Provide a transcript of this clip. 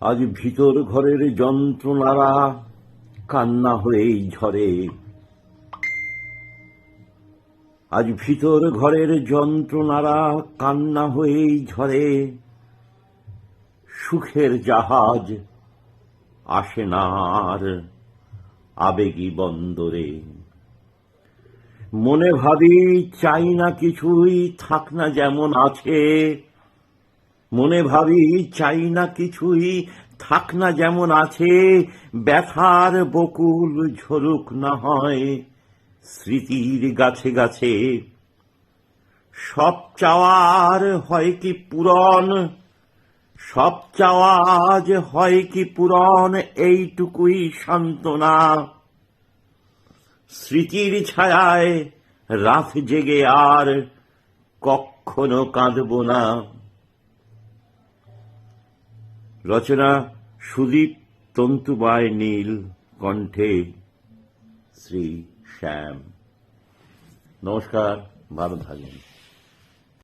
আজ ভিতর ঘরের যন্ত্রণারা কান্না হয়েই ঝরে, আজ ভিতর ঘরের যন্ত্রণারা কান্না হয়েই ঝরে। সুখের জাহাজ আসে না আর আবেগী বন্দরে। মনে ভাবি চাই না কিছুই, থাক না যেমন আছে। মনে ভাবি চাই না কিছুই, থাক না যেমন আছে। ব্যথার বকুল ঝরুক না হয় স্মৃতির গাছে গাছে। সব চাওয়ার হয় কি পূরণ, সব চাওয়া আজ হয় কি পূরণ, এইটুকুই সান্ত্বনা। স্মৃতির ছায়ায় রাত জেগে আর কখনো কাঁদব না। রচনা সুদীপ তন্তুবায় নীল, কণ্ঠে শ্রী শ্যাম। নমস্কার, ভালো থাকবেন।